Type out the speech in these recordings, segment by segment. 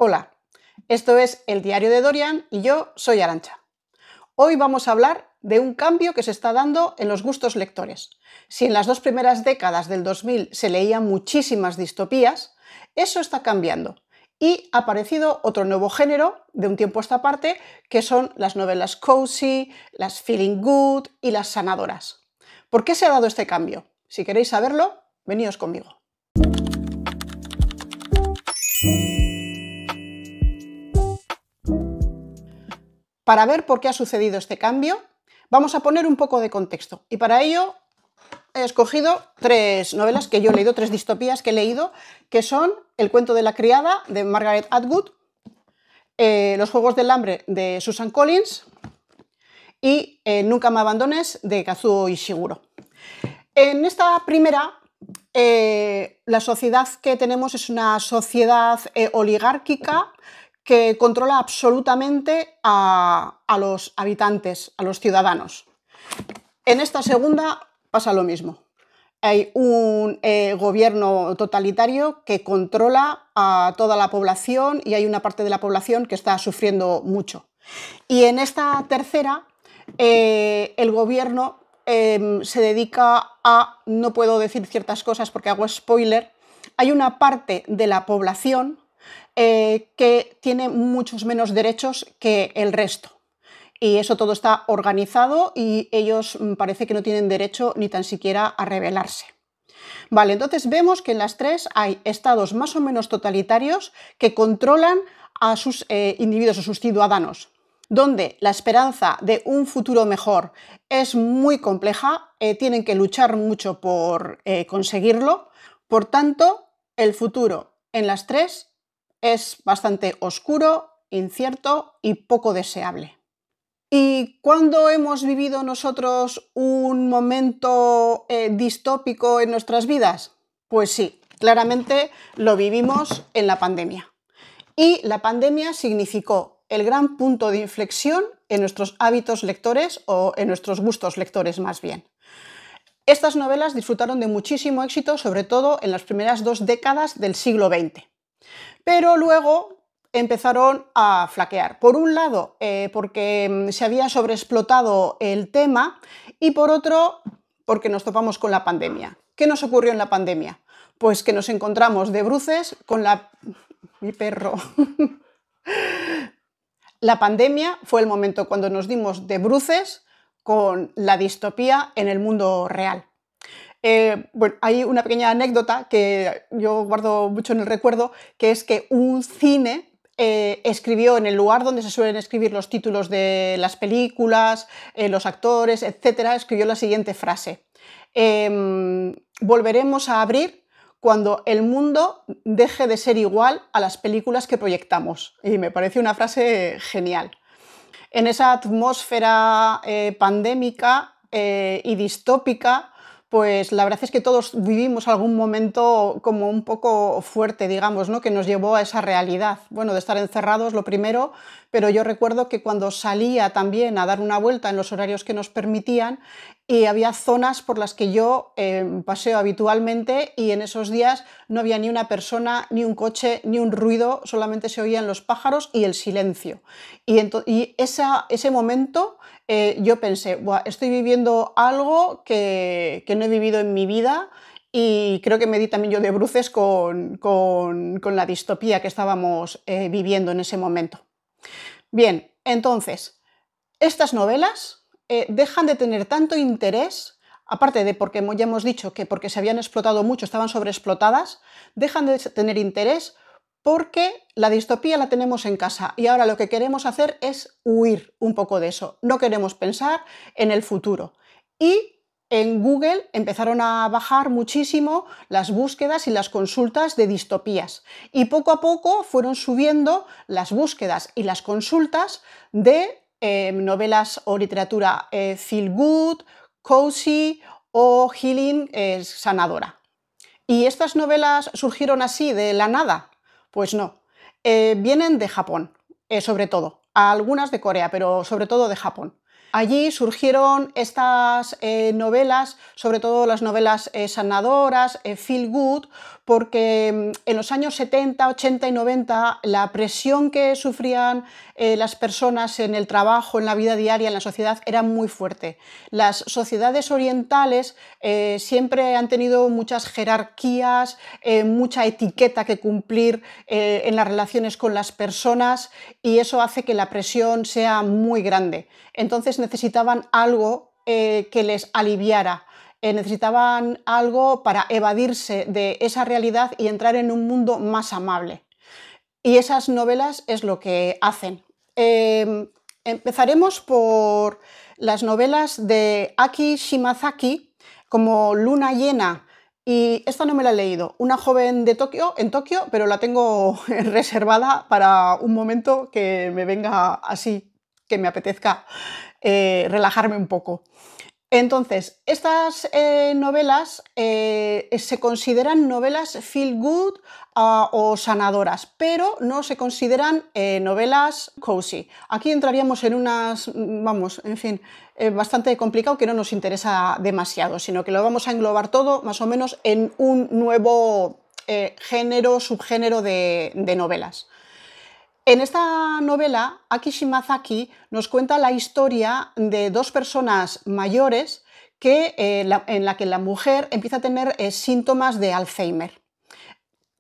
Hola, esto es El Diario de Dorian y yo soy Arantxa. Hoy vamos a hablar de un cambio que se está dando en los gustos lectores. Si en las dos primeras décadas del 2000 se leían muchísimas distopías, eso está cambiando y ha aparecido otro nuevo género de un tiempo a esta parte, que son las novelas cozy, las feeling good y las sanadoras. ¿Por qué se ha dado este cambio? Si queréis saberlo, veníos conmigo. Para ver por qué ha sucedido este cambio, vamos a poner un poco de contexto. Y para ello he escogido tres novelas que yo he leído, tres distopías que he leído, que son El cuento de la criada, de Margaret Atwood, Los juegos del hambre, de Susan Collins, y Nunca me abandones, de Kazuo Ishiguro. En esta primera, la sociedad que tenemos es una sociedad oligárquica que controla absolutamente a los habitantes, a los ciudadanos. En esta segunda pasa lo mismo. Hay un gobierno totalitario que controla a toda la población y hay una parte de la población que está sufriendo mucho. Y en esta tercera, el gobierno se dedica a, no puedo decir ciertas cosas porque hago spoiler, hay una parte de la población que tiene muchos menos derechos que el resto. Y eso todo está organizado y ellos parece que no tienen derecho ni tan siquiera a rebelarse. Vale, entonces vemos que en las tres hay estados más o menos totalitarios que controlan a sus individuos, a sus ciudadanos, donde la esperanza de un futuro mejor es muy compleja, tienen que luchar mucho por conseguirlo. Por tanto, el futuro en las tres es bastante oscuro, incierto y poco deseable. ¿Y cuándo hemos vivido nosotros un momento distópico en nuestras vidas? Pues sí, claramente lo vivimos en la pandemia. Y la pandemia significó el gran punto de inflexión en nuestros hábitos lectores o en nuestros gustos lectores más bien. Estas novelas disfrutaron de muchísimo éxito, sobre todo en las primeras 2 décadas del siglo XX. Pero luego empezaron a flaquear. Por un lado, porque se había sobreexplotado el tema y por otro, porque nos topamos con la pandemia. ¿Qué nos ocurrió en la pandemia? Pues que nos encontramos de bruces con mi perro. La pandemia fue el momento cuando nos dimos de bruces con la distopía en el mundo real. Bueno, hay una pequeña anécdota que yo guardo mucho en el recuerdo, que es que un cine escribió en el lugar donde se suelen escribir los títulos de las películas, los actores, etcétera, escribió la siguiente frase: volveremos a abrir cuando el mundo deje de ser igual a las películas que proyectamos. Y me parece una frase genial. En esa atmósfera pandémica y distópica, pues la verdad es que todos vivimos algún momento como un poco fuerte, digamos, ¿no? Que nos llevó a esa realidad. Bueno, de estar encerrados lo primero, pero yo recuerdo que cuando salía también a dar una vuelta en los horarios que nos permitían, y había zonas por las que yo paseo habitualmente y en esos días no había ni una persona, ni un coche, ni un ruido, solamente se oían los pájaros y el silencio. Y ese momento yo pensé, estoy viviendo algo que no he vivido en mi vida, y creo que me di también yo de bruces con la distopía que estábamos viviendo en ese momento. Bien, entonces, estas novelas dejan de tener tanto interés, aparte de porque ya hemos dicho que porque se habían explotado mucho, estaban sobreexplotadas, dejan de tener interés porque la distopía la tenemos en casa y ahora lo que queremos hacer es huir un poco de eso. No queremos pensar en el futuro. Y en Google empezaron a bajar muchísimo las búsquedas y las consultas de distopías. Y poco a poco fueron subiendo las búsquedas y las consultas de novelas o literatura feel good, cozy o healing, sanadora. ¿Y estas novelas surgieron así de la nada? Pues no. Vienen de Japón, sobre todo. Algunas de Corea, pero sobre todo de Japón. Allí surgieron estas novelas, sobre todo las novelas sanadoras, feel good, porque en los años 70, 80 y 90 la presión que sufrían las personas en el trabajo, en la vida diaria, en la sociedad, era muy fuerte. Las sociedades orientales siempre han tenido muchas jerarquías, mucha etiqueta que cumplir en las relaciones con las personas, y eso hace que la presión sea muy grande. Entonces necesitaban algo que les aliviara. Necesitaban algo para evadirse de esa realidad y entrar en un mundo más amable. Y esas novelas es lo que hacen. Empezaremos por las novelas de Aki Shimazaki, como Luna llena, y esta no me la he leído, Una joven de Tokio, en Tokio, pero la tengo reservada para un momento que me venga así, que me apetezca relajarme un poco. Entonces, estas novelas se consideran novelas feel good o sanadoras, pero no se consideran novelas cozy. Aquí entraríamos en unas, vamos, en fin, bastante complicado, que no nos interesa demasiado, sino que lo vamos a englobar todo más o menos en un nuevo género, subgénero de novelas. En esta novela, Aki Shimazaki nos cuenta la historia de dos personas mayores en la que la mujer empieza a tener síntomas de Alzheimer.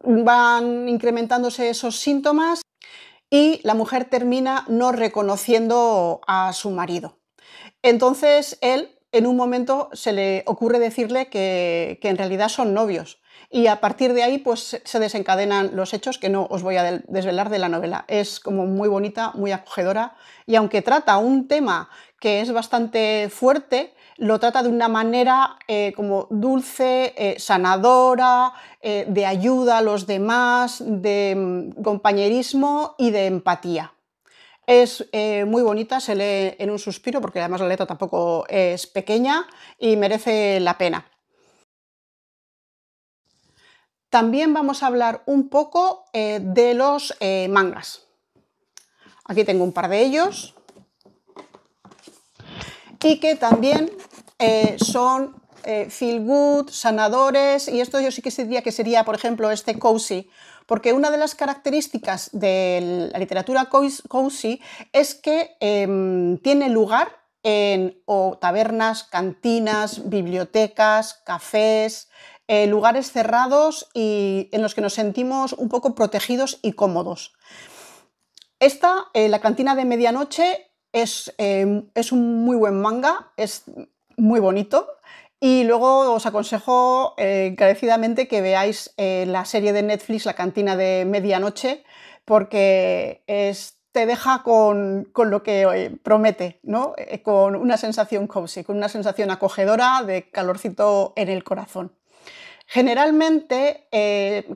Van incrementándose esos síntomas y la mujer termina no reconociendo a su marido. Entonces él, en un momento, se le ocurre decirle que en realidad son novios. Y a partir de ahí pues se desencadenan los hechos que no os voy a desvelar de la novela. Es como muy bonita, muy acogedora, y aunque trata un tema que es bastante fuerte, lo trata de una manera como dulce, sanadora, de ayuda a los demás, de compañerismo y de empatía. Es muy bonita, se lee en un suspiro, porque además la letra tampoco es pequeña y merece la pena. También vamos a hablar un poco de los mangas. Aquí tengo un par de ellos y que también son feel good, sanadores, y esto yo sí que diría que sería, por ejemplo, este cozy, porque una de las características de la literatura cozy es que tiene lugar en tabernas, cantinas, bibliotecas, cafés, lugares cerrados y en los que nos sentimos un poco protegidos y cómodos. Esta, La cantina de medianoche, es un muy buen manga, es muy bonito, y luego os aconsejo encarecidamente que veáis la serie de Netflix La cantina de medianoche, porque te deja con lo que promete, ¿no? Con una sensación cozy, con una sensación acogedora de calorcito en el corazón. Generalmente,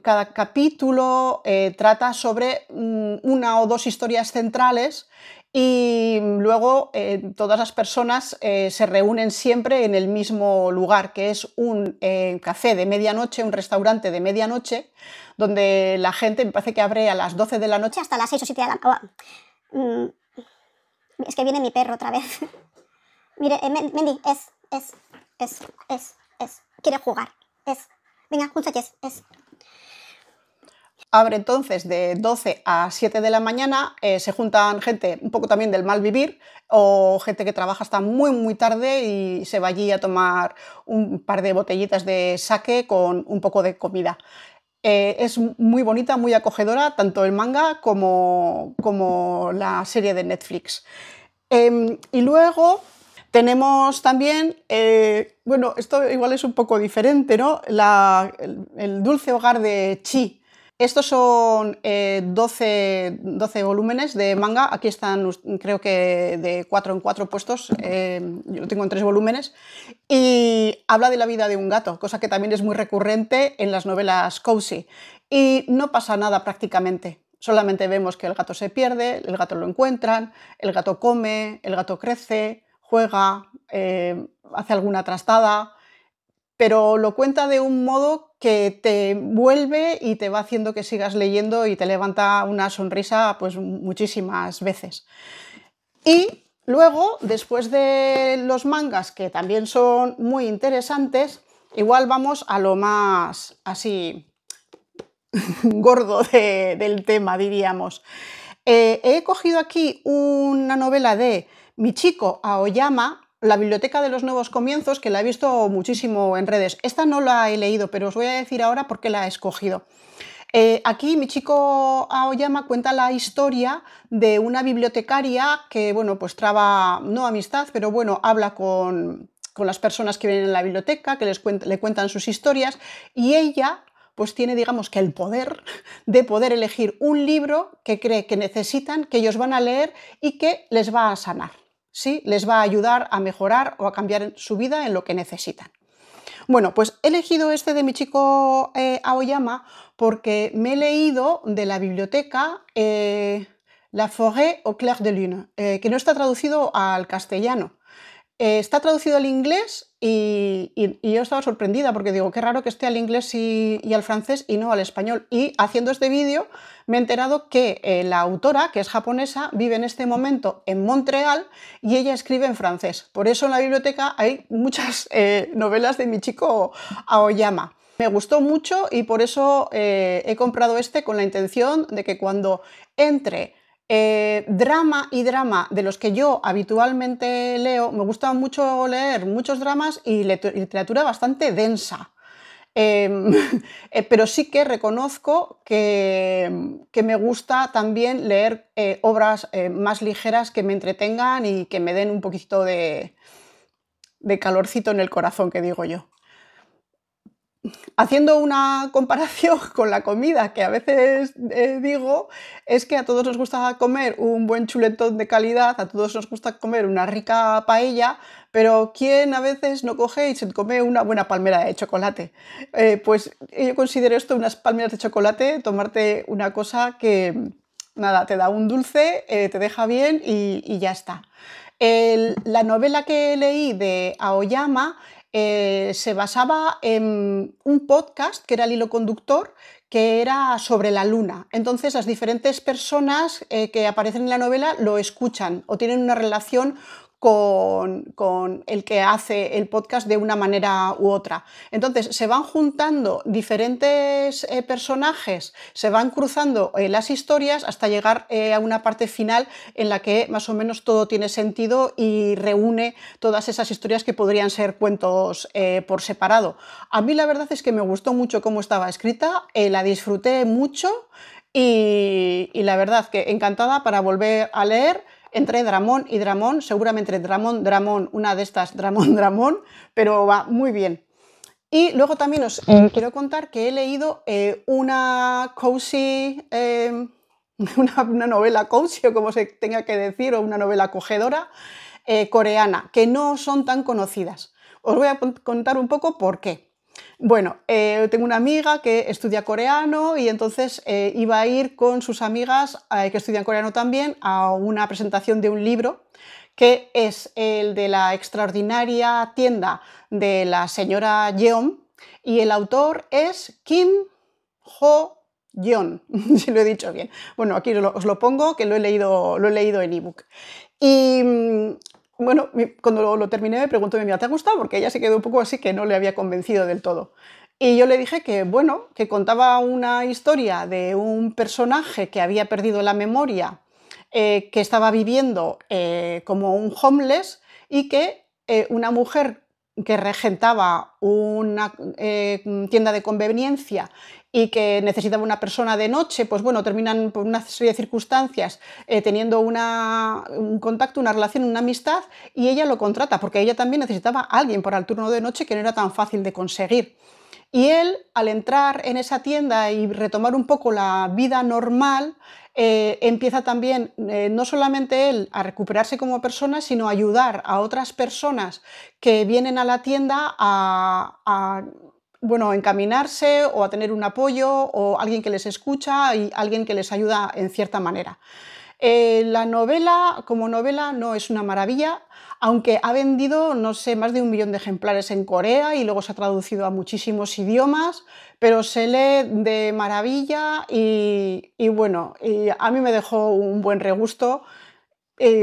cada capítulo trata sobre una o dos historias centrales, y luego todas las personas se reúnen siempre en el mismo lugar, que es un café de medianoche, un restaurante de medianoche, donde la gente, me parece que abre a las 12 de la noche Hasta las 6 o 7 de la noche. Es que viene mi perro otra vez. Mire, Mendy, quiere jugar. Venga, muchachos, Abre entonces de 12 a 7 de la mañana, se juntan gente un poco también del mal vivir, o gente que trabaja hasta muy muy tarde y se va allí a tomar un par de botellitas de sake con un poco de comida. Es muy bonita, muy acogedora, tanto el manga como la serie de Netflix. Y luego tenemos también, bueno, esto igual es un poco diferente, ¿no? El dulce hogar de Chi. Estos son 12 volúmenes de manga. Aquí están, creo que de 4 en 4 puestos. Yo lo tengo en 3 volúmenes. Y habla de la vida de un gato, cosa que también es muy recurrente en las novelas cozy. Y no pasa nada prácticamente. Solamente vemos que el gato se pierde, el gato lo encuentran, el gato come, el gato crece, juega, hace alguna trastada, pero lo cuenta de un modo que te vuelve y te va haciendo que sigas leyendo y te levanta una sonrisa pues muchísimas veces. Y Luego, después de los mangas, que también son muy interesantes, igual vamos a lo más así gordo del tema, diríamos. He cogido aquí una novela de Michiko Aoyama, La biblioteca de los nuevos comienzos, que la he visto muchísimo en redes. Esta no la he leído, pero os voy a decir ahora por qué la he escogido. Aquí Michiko Aoyama cuenta la historia de una bibliotecaria que, bueno, pues traba, no amistad, pero bueno, habla con las personas que vienen en la biblioteca, que le cuentan sus historias, y ella pues tiene, digamos, que el poder de poder elegir un libro que cree que necesitan, que ellos van a leer y que les va a sanar, ¿sí? Les va a ayudar a mejorar o a cambiar su vida en lo que necesitan. Bueno, pues he elegido este de Michiko Aoyama porque me he leído de la biblioteca La forêt au clair de lune, que no está traducido al castellano. Está traducido al inglés y yo estaba sorprendida porque digo, qué raro que esté al inglés y al francés y no al español. Y haciendo este vídeo me he enterado que la autora, que es japonesa, vive en este momento en Montreal y ella escribe en francés. Por eso en la biblioteca hay muchas novelas de Michiko Aoyama. Me gustó mucho y por eso he comprado este con la intención de que cuando entre drama y drama de los que yo habitualmente leo, me gusta mucho leer muchos dramas y literatura bastante densa. Pero sí que reconozco que me gusta también leer obras más ligeras que me entretengan y que me den un poquito de calorcito en el corazón, que digo yo. Haciendo una comparación con la comida, que a veces digo, es que a todos nos gusta comer un buen chuletón de calidad, a todos nos gusta comer una rica paella, pero ¿quién a veces no coge y se come una buena palmera de chocolate? Pues yo considero esto unas palmeras de chocolate, tomarte una cosa que, nada, te da un dulce, te deja bien y ya está. La novela que leí de Aoyama se basaba en un podcast que era el hilo conductor, que era sobre la luna. Entonces las diferentes personas que aparecen en la novela lo escuchan o tienen una relación con el que hace el podcast de una manera u otra. Entonces se van juntando diferentes personajes, se van cruzando las historias hasta llegar a una parte final en la que más o menos todo tiene sentido y reúne todas esas historias que podrían ser cuentos por separado. A mí la verdad es que me gustó mucho cómo estaba escrita, la disfruté mucho y la verdad que encantada para volver a leer. Entre Dramón y Dramón, seguramente Dramón, una de estas Dramón, pero va muy bien. Y luego también os quiero contar que he leído una cozy, una novela cozy, o como se tenga que decir, o una novela acogedora coreana, que no son tan conocidas. Os voy a contar un poco por qué. Bueno, tengo una amiga que estudia coreano y entonces iba a ir con sus amigas que estudian coreano también a una presentación de un libro que es el de la extraordinaria tienda de la señora Yeon y el autor es Kim Ho-yeon, si lo he dicho bien. Bueno, aquí os lo pongo, que lo he leído en ebook. Y bueno, cuando lo terminé me preguntó mi amiga, ¿te ha gustado? Porque ella se quedó un poco así que no le había convencido del todo. Y yo le dije que, bueno, que contaba una historia de un personaje que había perdido la memoria, que estaba viviendo como un homeless y que una mujer que regentaba una tienda de conveniencia y que necesitaba una persona de noche, pues bueno, terminan por una serie de circunstancias teniendo un contacto, una relación, una amistad, y ella lo contrata porque ella también necesitaba a alguien para el turno de noche que no era tan fácil de conseguir. Y él, al entrar en esa tienda y retomar un poco la vida normal, empieza también, no solamente él, a recuperarse como persona, sino a ayudar a otras personas que vienen a la tienda a bueno, encaminarse o a tener un apoyo o alguien que les escucha y alguien que les ayuda en cierta manera. La novela, como novela, no es una maravilla, aunque ha vendido, no sé, más de 1 millón de ejemplares en Corea y luego se ha traducido a muchísimos idiomas, pero se lee de maravilla y bueno, y a mí me dejó un buen regusto.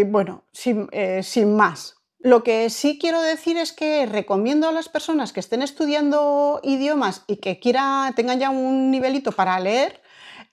Bueno, sin más. Lo que sí quiero decir es que recomiendo a las personas que estén estudiando idiomas y que tengan ya un nivelito para leer,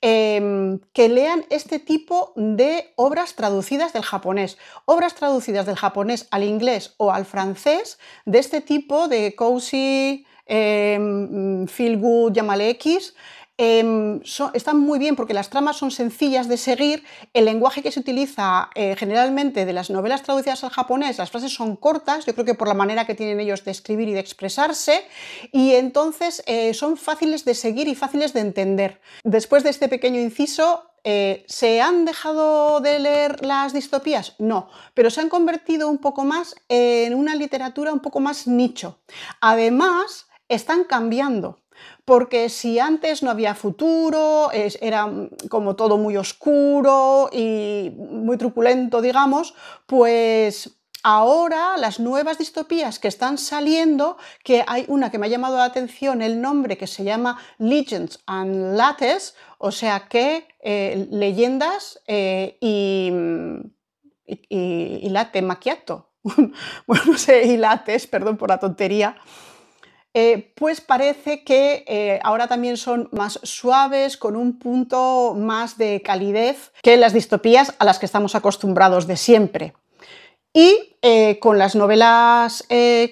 que lean este tipo de obras traducidas del japonés. Obras traducidas del japonés al inglés o al francés, de este tipo de cozy, feel good, llámale X. Están muy bien porque las tramas son sencillas de seguir, el lenguaje que se utiliza generalmente de las novelas traducidas al japonés, las frases son cortas, yo creo que por la manera que tienen ellos de escribir y de expresarse, y entonces son fáciles de seguir y fáciles de entender. Después de este pequeño inciso, ¿se han dejado de leer las distopías? No, pero se han convertido un poco más en una literatura un poco más nicho. Además, están cambiando. Porque si antes no había futuro, era como todo muy oscuro y muy truculento, digamos, pues ahora las nuevas distopías que están saliendo, que hay una que me ha llamado la atención el nombre, que se llama Legends and Lattes, o sea que leyendas y latte macchiato, bueno, no sé, y lattes, perdón por la tontería. Pues parece que ahora también son más suaves, con un punto más de calidez que las distopías a las que estamos acostumbrados de siempre. Y con las novelas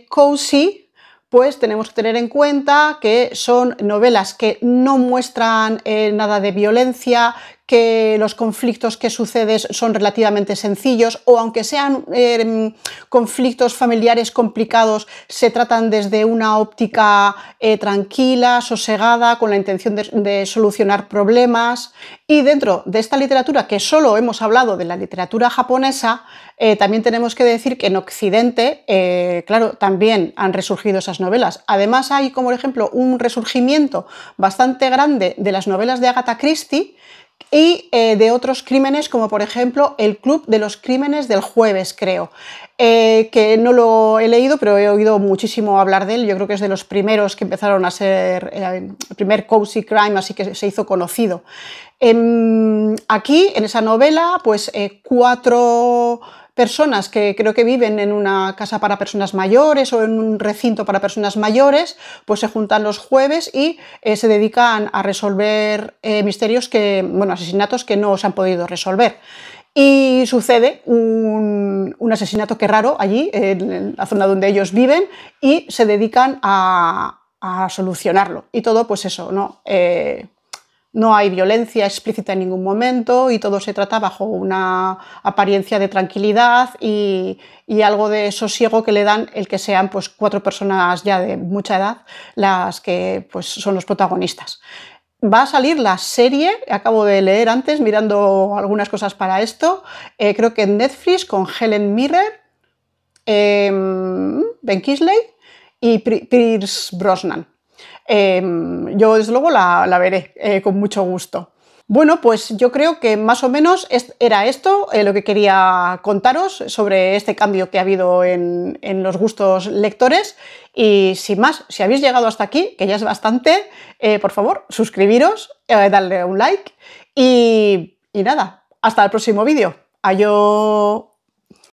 cozy, pues tenemos que tener en cuenta que son novelas que no muestran nada de violencia, que los conflictos que suceden son relativamente sencillos, o aunque sean conflictos familiares complicados, se tratan desde una óptica tranquila, sosegada, con la intención de solucionar problemas. Y dentro de esta literatura, que solo hemos hablado de la literatura japonesa, también tenemos que decir que en Occidente, claro, también han resurgido esas novelas. Además hay, como por ejemplo, un resurgimiento bastante grande de las novelas de Agatha Christie y de otros crímenes, como por ejemplo el Club de los Crímenes del Jueves, creo, que no lo he leído, pero he oído muchísimo hablar de él. Yo creo que es de los primeros que empezaron a ser el primer cozy crime, así que se hizo conocido. Aquí, en esa novela, pues 4 personas que creo que viven en una casa para personas mayores o en un recinto para personas mayores, pues se juntan los jueves y se dedican a resolver misterios asesinatos que no se han podido resolver. Y sucede un asesinato que raro allí, en la zona donde ellos viven, y se dedican a solucionarlo. Y todo, pues eso, ¿no? No hay violencia explícita en ningún momento y todo se trata bajo una apariencia de tranquilidad y algo de sosiego que le dan el que sean pues 4 personas ya de mucha edad las que pues, son los protagonistas. Va a salir la serie, acabo de leer antes mirando algunas cosas para esto, creo que en Netflix con Helen Mirren, Ben Kingsley y Pierce Brosnan. Yo desde luego la veré con mucho gusto. Bueno, pues yo creo que más o menos era esto lo que quería contaros sobre este cambio que ha habido en los gustos lectores. Y sin más, si habéis llegado hasta aquí, que ya es bastante, por favor, suscribiros, darle un like y nada, hasta el próximo vídeo. Adiós.